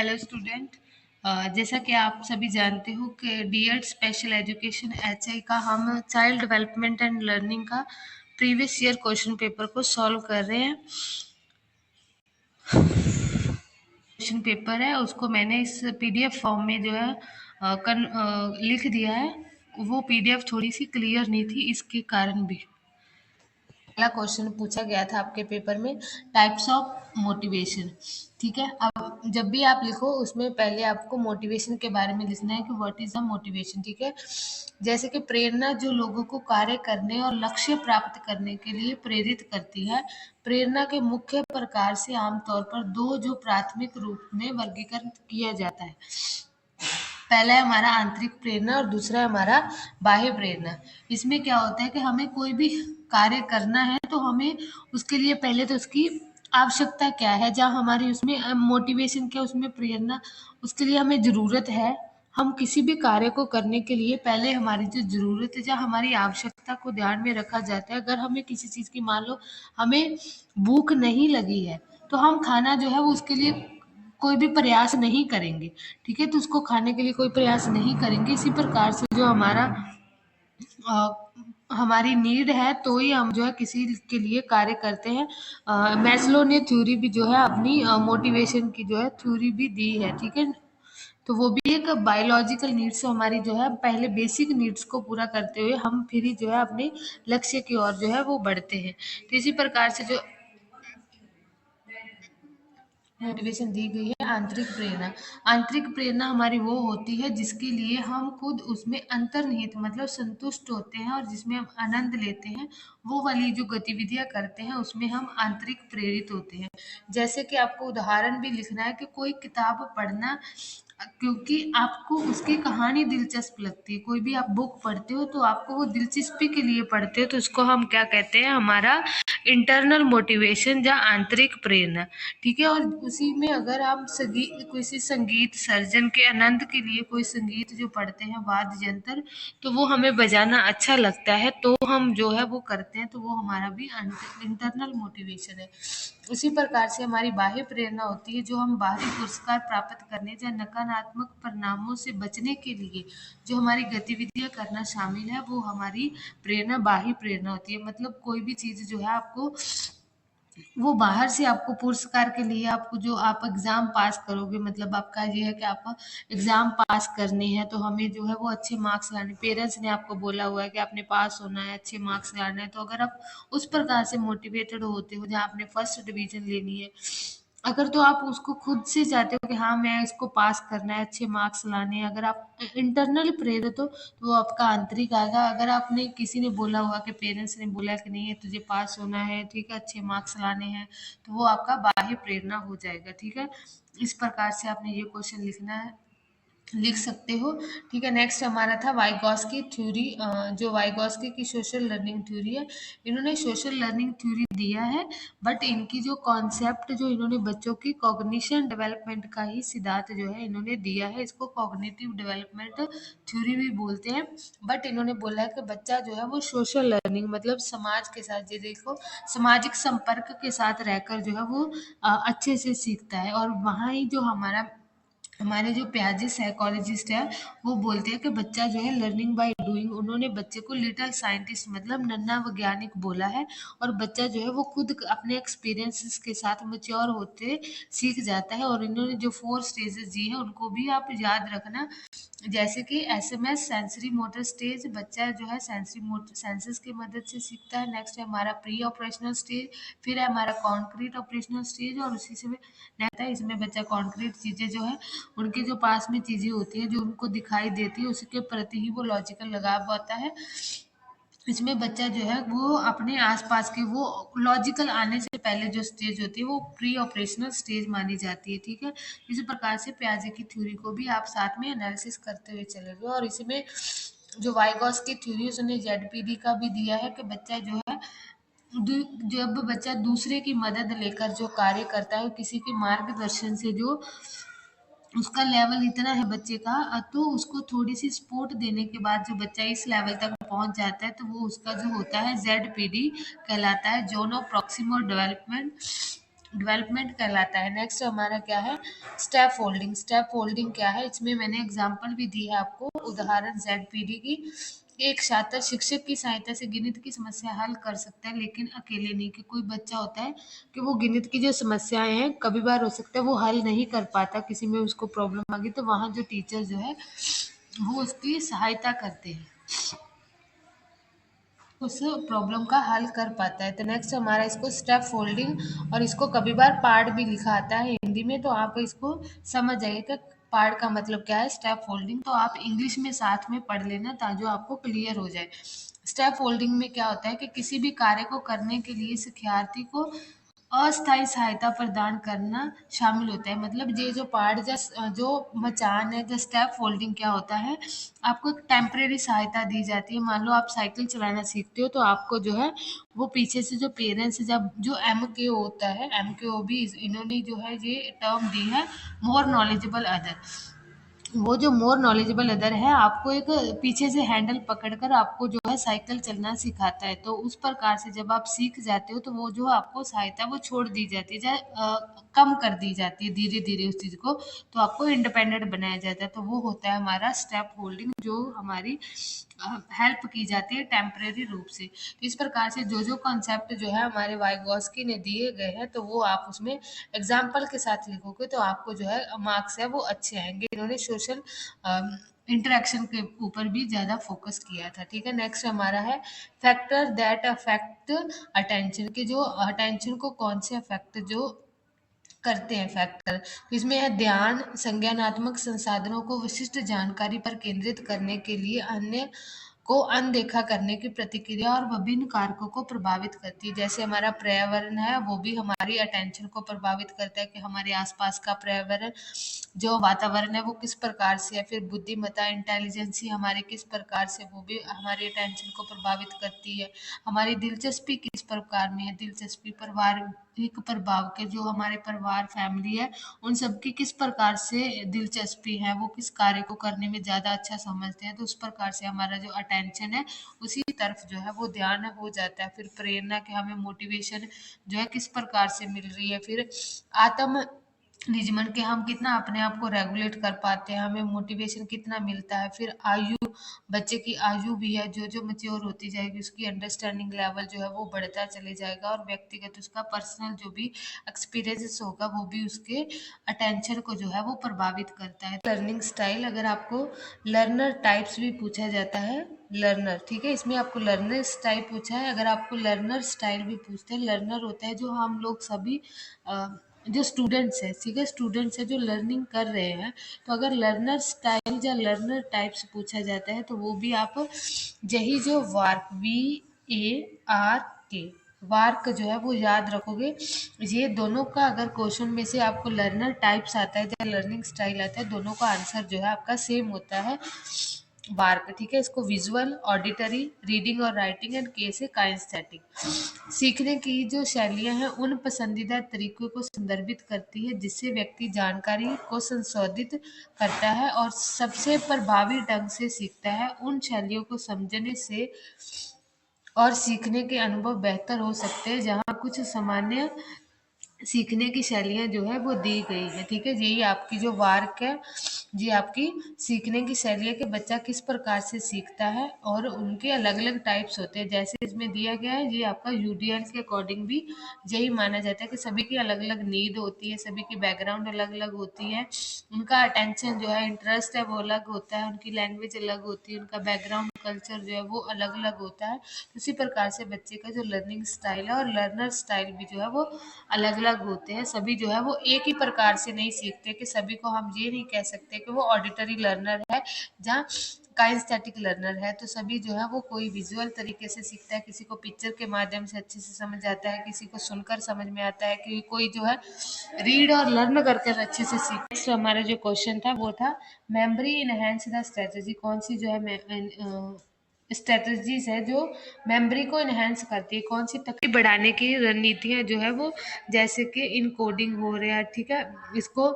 Hello student. जैसा कि आप सभी जानते हो कि डीएड स्पेशल एजुकेशन एचआई का हम चाइल्ड डेवलपमेंट एंड लर्निंग का प्रीवियस ईयर क्वेश्चन पेपर को सॉल्व कर रहे हैं। क्वेश्चन पेपर है उसको मैंने इस पीडीएफ फॉर्म में जो है लिख दिया है। वो पीडीएफ थोड़ी सी क्लियर नहीं थी, इसके कारण भी पहला क्वेश्चन पूछा गया था आपके पेपर में, टाइप्स ऑफ मोटिवेशन। ठीक है, अब जब भी आप लिखो उसमें पहले आपको मोटिवेशन के बारे में लिखना है कि व्हाट इज द मोटिवेशन। ठीक है, जैसे कि प्रेरणा जो लोगों को कार्य करने और लक्ष्य प्राप्त करने के लिए प्रेरित करती है। प्रेरणा के मुख्य प्रकार से आमतौर पर दो जो प्राथमिक रूप में वर्गीकृत किया जाता है। पहला है हमारा आंतरिक प्रेरणा और दूसरा है हमारा बाह्य प्रेरणा। इसमें क्या होता है कि हमें कोई भी कार्य करना है तो हमें उसके लिए पहले तो उसकी आवश्यकता क्या है, जहाँ हमारी उसमें मोटिवेशन क्या, उसमें प्रेरणा, उसके लिए हमें ज़रूरत है। हम किसी भी कार्य को करने के लिए पहले हमारी जो ज़रूरत है, जहाँ हमारी आवश्यकता को ध्यान में रखा जाता है। अगर हमें किसी चीज़ की, मान लो हमें भूख नहीं लगी है, तो हम खाना जो है वो उसके लिए कोई भी प्रयास नहीं करेंगे। ठीक है, तो उसको खाने के लिए कोई प्रयास नहीं करेंगे। इसी प्रकार से जो हमारा अ, हमारी नीड है तो ही हम जो है किसी के लिए कार्य करते हैं। मैस्लो ने थ्योरी भी जो है अपनी मोटिवेशन की जो है थ्योरी भी दी है। ठीक है, तो वो भी एक बायोलॉजिकल नीड्स हमारी जो है पहले बेसिक नीड्स को पूरा करते हुए हम फिर ही जो है अपने लक्ष्य की ओर जो है वो बढ़ते हैं। तो इसी प्रकार से जो मोटिवेशन दी गई है आंतरिक प्रेरणा। आंतरिक प्रेरणा हमारी वो होती है जिसके लिए हम खुद उसमें अंतर्निहित मतलब संतुष्ट होते हैं और जिसमें हम आनंद लेते हैं। वो वाली जो गतिविधियां करते हैं उसमें हम आंतरिक प्रेरित होते हैं। जैसे कि आपको उदाहरण भी लिखना है कि कोई किताब पढ़ना क्योंकि आपको उसकी कहानी दिलचस्प लगती है। कोई भी आप बुक पढ़ते हो तो आपको वो दिलचस्पी के लिए पढ़ते हो, तो उसको हम क्या कहते हैं, हमारा इंटरनल मोटिवेशन या आंतरिक प्रेरणा। ठीक है, और उसी में अगर हम किसी संगीत सर्जन के आनंद के लिए कोई संगीत जो पढ़ते हैं वाद्य यंत्र, तो वो हमें बजाना अच्छा लगता है तो हम जो है वो करते हैं, तो वो हमारा भी इंटरनल मोटिवेशन है। उसी प्रकार से हमारी बाह्य प्रेरणा होती है जो हम बाहरी पुरस्कार प्राप्त करने या नकारात्मक परिणामों से बचने के लिए जो हमारी गतिविधियां करना शामिल है, वो हमारी प्रेरणा बाह्य प्रेरणा होती है। मतलब कोई भी चीज जो है आपको वो बाहर से आपको पुरस्कार के लिए आपको जो आप एग्जाम पास करोगे, मतलब आपका ये है कि आप एग्जाम पास करने हैं तो हमें जो है वो अच्छे मार्क्स लाने, पेरेंट्स ने आपको बोला हुआ है कि आपने पास होना है, अच्छे मार्क्स लाने हैं, तो अगर आप उस प्रकार से मोटिवेटेड होते हो जहाँ आपने फर्स्ट डिवीजन लेनी है, अगर तो आप उसको खुद से चाहते हो कि हाँ मैं इसको पास करना है, अच्छे मार्क्स लाने हैं, अगर आप इंटरनल प्रेरित हो तो वो आपका आंतरिक आएगा। अगर आपने किसी ने बोला हुआ कि पेरेंट्स ने बोला कि नहीं है तुझे पास होना है, ठीक है, अच्छे मार्क्स लाने हैं, तो वो आपका बाह्य प्रेरणा हो जाएगा। ठीक है, इस प्रकार से आपने ये क्वेश्चन लिखना है, लिख सकते हो। ठीक है, नेक्स्ट हमारा था वाइगॉस्की थ्योरी। जो वाइगॉस्की की सोशल लर्निंग थ्योरी है, इन्होंने सोशल लर्निंग थ्योरी दिया है, बट इनकी जो कॉन्सेप्ट जो इन्होंने बच्चों की कॉग्निशन डेवलपमेंट का ही सिद्धांत जो है इन्होंने दिया है, इसको कॉग्निटिव डेवलपमेंट थ्योरी भी बोलते हैं। बट इन्होंने बोला है कि बच्चा जो है वो सोशल लर्निंग मतलब समाज के साथ, ये देखो, सामाजिक संपर्क के साथ रहकर जो है वो अच्छे से सीखता है। और वहाँ ही जो हमारे जो प्याजे साइकोलॉजिस्ट है वो बोलते हैं कि बच्चा जो है लर्निंग बाय डूइंग, उन्होंने बच्चे को लिटिल साइंटिस्ट मतलब नन्हा वैज्ञानिक बोला है। और बच्चा जो है वो खुद अपने एक्सपीरियंसेस के साथ मैच्योर होते सीख जाता है। और इन्होंने जो 4 स्टेजेस दी है उनको भी आप याद रखना, जैसे कि एसएमएस सेंसरी मोटर स्टेज, बच्चा जो है सेंसरी मोटर सेंसेस की मदद से सीखता है। नेक्स्ट है हमारा प्री ऑपरेशनल स्टेज, फिर है हमारा कॉन्क्रीट ऑपरेशनल स्टेज, और उसी से नेक्स्ट है इसमें बच्चा कॉन्क्रीट चीज़ें जो है उनके जो पास में चीज़ें होती हैं जो उनको दिखाई देती है उसके प्रति ही वो लॉजिकल लगाव होता है। इसमें बच्चा जो है वो अपने आसपास के वो लॉजिकल आने से पहले जो स्टेज होती है वो प्री ऑपरेशनल स्टेज मानी जाती है। ठीक है, इसी प्रकार से प्याजे की थ्योरी को भी आप साथ में एनालिसिस करते हुए चलोगे। और इसमें जो वाइगॉस की थ्योरी उसने जेडपीडी का भी दिया है कि बच्चा जो है जब बच्चा दूसरे की मदद लेकर जो कार्य करता है, किसी के मार्गदर्शन से जो उसका लेवल इतना है बच्चे का, तो उसको थोड़ी सी सपोर्ट देने के बाद जो बच्चा इस लेवल तक पहुंच जाता है तो वो उसका जो होता है जेड पी डी कहलाता है, zone of proximal development. Development कहलाता है। नेक्स्ट हमारा क्या है, स्टेप फोल्डिंग। स्टेप फोल्डिंग क्या है, इसमें मैंने एग्जांपल भी दी है आपको, उदाहरण ZPD की। एक छात्र शिक्षक की सहायता से गिणित की समस्या हल कर सकता है, लेकिन अकेले नहीं। कि कोई बच्चा होता है कि वो गिणित की जो समस्याएं हैं, कभी बार हो सकता है वो हल नहीं कर पाता, किसी में उसको प्रॉब्लम आ गई, तो वहाँ जो टीचर जो है वो उसकी सहायता करते हैं, उस प्रॉब्लम का हल कर पाता है। तो नेक्स्ट हमारा इसको स्टेप फोल्डिंग, और इसको कभी बार पार्ट भी लिखा आता है हिंदी में, तो आप इसको समझ जाइए कि पार्ट का मतलब क्या है, स्टेप फोल्डिंग। तो आप इंग्लिश में साथ में पढ़ लेना ताकि आपको क्लियर हो जाए। स्टेप फोल्डिंग में क्या होता है कि किसी भी कार्य को करने के लिए शिक्षार्थी को अस्थायी सहायता प्रदान करना शामिल होता है। मतलब ये जो पार्ट जो मचान है, जो स्टेप फोल्डिंग क्या होता है, आपको एक टेम्परेरी सहायता दी जाती है। मान लो आप साइकिल चलाना सीखते हो, तो आपको जो है वो पीछे से जो पेरेंट्स, जब जो MKO होता है, MKO भी इन्होंने जो है ये टर्म दी है, मोर नॉलेजेबल अदर। वो जो मोर नॉलेजेबल अदर है, आपको एक पीछे से हैंडल पकड़कर आपको जो है साइकिल चलना सिखाता है। तो उस प्रकार से जब आप सीख जाते हो, तो वो जो आपको सहायता वो छोड़ दी जाती है, कम कर दी जाती है धीरे धीरे उस चीज़ को, तो आपको इंडिपेंडेंट बनाया जाता है। तो वो होता है हमारा स्टेप होल्डिंग, जो हमारी हेल्प की जाती है टेम्परेरी रूप से। तो इस प्रकार से जो जो कॉन्सेप्ट जो है हमारे वाइगोस्की ने दिए गए हैं, तो वो आप उसमें एग्जाम्पल के साथ लिखोगे तो आपको जो है मार्क्स है वो अच्छे आएंगे। इन्होंने सोशल इंटरेक्शन के ऊपर भी ज़्यादा फोकस किया था। ठीक है, नेक्स्ट हमारा है फैक्टर दैट अफेक्ट अटेंशन। के जो अटेंशन को कौन से अफेक्ट जो करते हैं फैक्टर, तो इसमें है ध्यान, संज्ञानात्मक संसाधनों को विशिष्ट जानकारी पर केंद्रित करने के लिए अन्य को अनदेखा करने की प्रतिक्रिया, और विभिन्न कारकों को प्रभावित करती है। जैसे हमारा पर्यावरण है, वो भी हमारी अटेंशन को प्रभावित करता है कि हमारे आसपास का पर्यावरण, जो वातावरण है वो किस प्रकार से है। फिर बुद्धिमत्ता, इंटेलिजेंसी हमारे किस प्रकार से, वो भी हमारी अटेंशन को प्रभावित करती है। हमारी दिलचस्पी किस प्रकार में है, दिलचस्पी, पारिवारिक प्रभाव के, जो हमारे परिवार फैमिली है उन सबकी किस प्रकार से दिलचस्पी है, वो किस कार्य को करने में ज़्यादा अच्छा समझते हैं, तो उस प्रकार से हमारा जो अटेंशन है उसी तरफ जो है वो ध्यान हो जाता है। फिर प्रेरणा के, हमें मोटिवेशन जो है किस प्रकार से मिल रही है। फिर आत्म निजमन के, हम कितना अपने आप को रेगुलेट कर पाते हैं, हमें मोटिवेशन कितना मिलता है। फिर आयु, बच्चे की आयु भी है, जो जो मैच्योर होती जाएगी उसकी अंडरस्टैंडिंग लेवल जो है वो बढ़ता चले जाएगा, और व्यक्तिगत उसका पर्सनल जो भी एक्सपीरियंस होगा वो भी उसके अटेंशन को जो है वो प्रभावित करता है। लर्निंग स्टाइल, अगर आपको लर्नर टाइप्स भी पूछा जाता है, लर्नर, ठीक है, इसमें आपको लर्नर स्टाइल पूछा है। अगर आपको लर्नर स्टाइल भी पूछते हैं, लर्नर होता है जो हम लोग सभी जो स्टूडेंट्स है, ठीक है, स्टूडेंट्स है जो लर्निंग कर रहे हैं, तो अगर लर्नर स्टाइल या लर्नर टाइप्स पूछा जाता है, तो वो भी आप यही जो वार्क, VARK, वार्क जो है वो याद रखोगे। ये दोनों का अगर क्वेश्चन में से आपको लर्नर टाइप्स आता है या लर्निंग स्टाइल आता है, दोनों का आंसर जो है आपका सेम होता है, वार्क। ठीक है, इसको विजुअल, ऑडिटरी, रीडिंग और राइटिंग, एंड के से काइनेस्थेटिक। सीखने की जो शैलियाँ हैं उन पसंदीदा तरीकों को संदर्भित करती है जिससे व्यक्ति जानकारी को संशोधित करता है और सबसे प्रभावी ढंग से सीखता है। उन शैलियों को समझने से और सीखने के अनुभव बेहतर हो सकते हैं। जहाँ कुछ सामान्य सीखने की शैलियाँ जो है वो दी गई है। ठीक है, यही आपकी जो वार्क है, ये आपकी सीखने की शैली है कि बच्चा किस प्रकार से सीखता है, और उनके अलग अलग टाइप्स होते हैं। जैसे इसमें दिया गया है, ये आपका UDL के अकॉर्डिंग भी यही माना जाता है कि सभी की अलग अलग नीड होती है, सभी की बैकग्राउंड अलग अलग होती है, उनका अटेंशन जो है, इंटरेस्ट है वो अलग होता है, उनकी लैंग्वेज अलग होती है, उनका बैकग्राउंड कल्चर जो है वो अलग अलग होता है। उसी प्रकार से बच्चे का जो लर्निंग स्टाइल है और लर्नर स्टाइल भी जो है वो अलग अलग होते हैं। सभी जो है वो एक ही प्रकार से नहीं सीखते, कि सभी को हम ये नहीं कह सकते कि वो ऑडिटरी लर्नर है जहाँ काइनेस्थेटिक लर्नर है। तो सभी जो है वो कोई विजुअल तरीके से सीखता है, किसी को पिक्चर के माध्यम से अच्छे से समझ आता है, किसी को सुनकर समझ में आता है, कि कोई जो है रीड और लर्न करके अच्छे से सीख। नेक्स्ट हमारा जो क्वेश्चन था वो था मेमोरी इनहेंस द स्ट्रेटजी। कौन सी जो है स्ट्रेटजीज है जो मेमोरी को इनहेंस करती है। कौन सी तकनीक बढ़ाने की रणनीतियाँ जो है वो, जैसे कि इनकोडिंग हो रहा है, ठीक है, इसको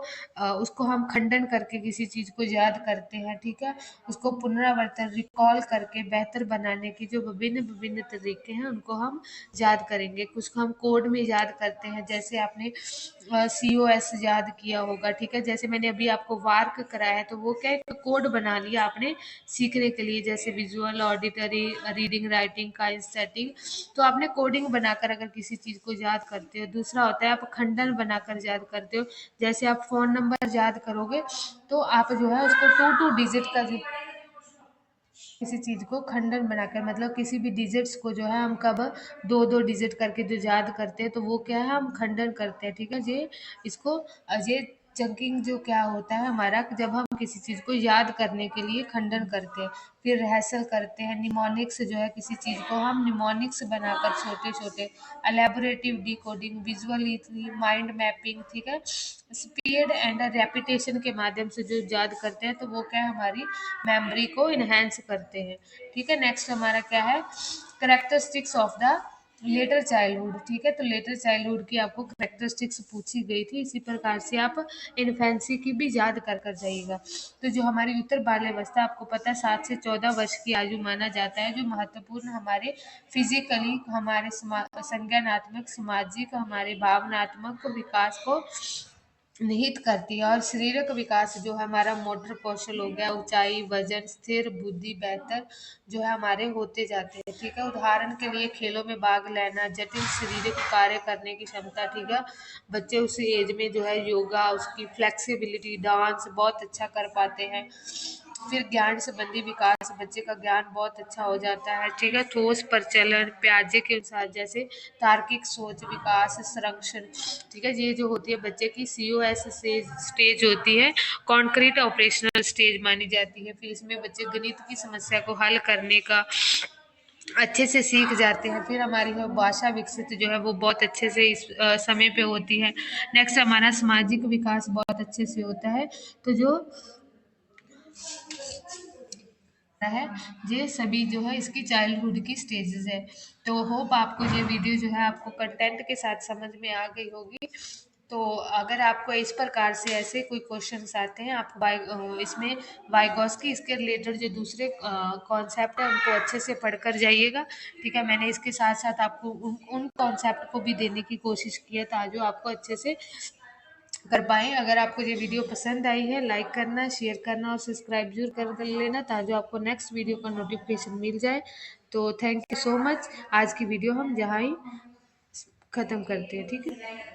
उसको हम खंडन करके किसी चीज़ को याद करते हैं, ठीक है, उसको पुनरावर्तन रिकॉल करके बेहतर बनाने की जो विभिन्न विभिन्न तरीके हैं उनको हम याद करेंगे। कुछ को हम कोड में याद करते हैं, जैसे आपने COS याद किया होगा, ठीक है, जैसे मैंने अभी आपको वार्क कराया है तो वो क्या एक कोड बना लिया आपने सीखने के लिए, जैसे visual, auditory, reading, writing, kinesthetic. तो आपने कोडिंग बनाकर अगर किसी चीज़ को याद करते हो। दूसरा होता है आप खंडन बनाकर याद करते हो, जैसे आप फ़ोन नंबर याद करोगे तो आप जो है उसको 2 डिजिट का जो किसी चीज़ को खंडन बनाकर, मतलब किसी भी डिजिट्स को जो है हम कब 2-2 डिजिट करके जो याद करते हैं तो वो क्या है हम खंडन करते हैं, ठीक है। ये इसको ये चंकिंग जो क्या होता है हमारा, जब हम किसी चीज़ को याद करने के लिए खंडन करते हैं। फिर रिहर्सल करते हैं। निमोनिक्स जो है किसी चीज़ को हम निमोनिक्स बनाकर छोटे छोटे, elaborative decoding, visually mind mapping, ठीक है, स्पीड एंड रेपिटेशन के माध्यम से जो याद करते हैं तो वो क्या है हमारी मेमोरी को इनहेंस करते हैं, ठीक है। नेक्स्ट हमारा क्या है, characteristics of the letter childhood, ठीक है। तो लेटर चाइल्डहुड की आपको करेक्टरिस्टिक्स पूछी गई थी, इसी प्रकार से आप इन्फेंसी की भी याद कर कर जाइएगा। तो जो हमारी उत्तर बाल्यावस्था आपको पता है 7 से 14 वर्ष की आयु माना जाता है, जो महत्वपूर्ण हमारे फिजिकली, हमारे संज्ञानात्मक, सामाजिक, हमारे भावनात्मक विकास को निहित करती है। और शारीरिक विकास जो है हमारा मोटर कौशल हो गया, ऊंचाई, वजन, स्थिर बुद्धि बेहतर जो है हमारे होते जाते हैं, ठीक है। उदाहरण के लिए खेलों में भाग लेना, जटिल शारीरिक कार्य करने की क्षमता, ठीक है, बच्चे उस एज में जो है योगा, उसकी फ्लेक्सिबिलिटी, डांस बहुत अच्छा कर पाते हैं। फिर ज्ञान संबंधी विकास, बच्चे का ज्ञान बहुत अच्छा हो जाता है, ठीक है। ठोस प्रचलन प्याजे के अनुसार, जैसे तार्किक सोच, विकास, संरक्षण, ठीक है, ये जो होती है बच्चे की COS स्टेज होती है, कॉन्क्रीट ऑपरेशनल स्टेज मानी जाती है। फिर इसमें बच्चे गणित की समस्या को हल करने का अच्छे से सीख जाते हैं। फिर हमारी जो भाषा विकसित जो है वो बहुत अच्छे से इस समय पे होती है। नेक्स्ट हमारा सामाजिक विकास बहुत अच्छे से होता है। तो जो है, ये सभी जो है इसकी चाइल्डहुड की स्टेजेस है। तो होप आपको ये वीडियो जो है आपको कंटेंट के साथ समझ में आ गई होगी। तो अगर आपको इस प्रकार से ऐसे कोई क्वेश्चंस आते हैं, आप इसमें वाइगॉस्की इसके रिलेटेड जो दूसरे कॉन्सेप्ट है उनको अच्छे से पढ़कर जाइएगा, ठीक है। मैंने इसके साथ साथ आपको उन कॉन्सेप्ट को भी देने की कोशिश की है ताकि आपको अच्छे से कर पाएँ। अगर आपको ये वीडियो पसंद आई है, लाइक करना, शेयर करना और सब्सक्राइब ज़रूर कर लेना ताकि आपको नेक्स्ट वीडियो का नोटिफिकेशन मिल जाए। तो थैंक यू सो मच। आज की वीडियो हम यहाँ ही ख़त्म करते हैं, ठीक है।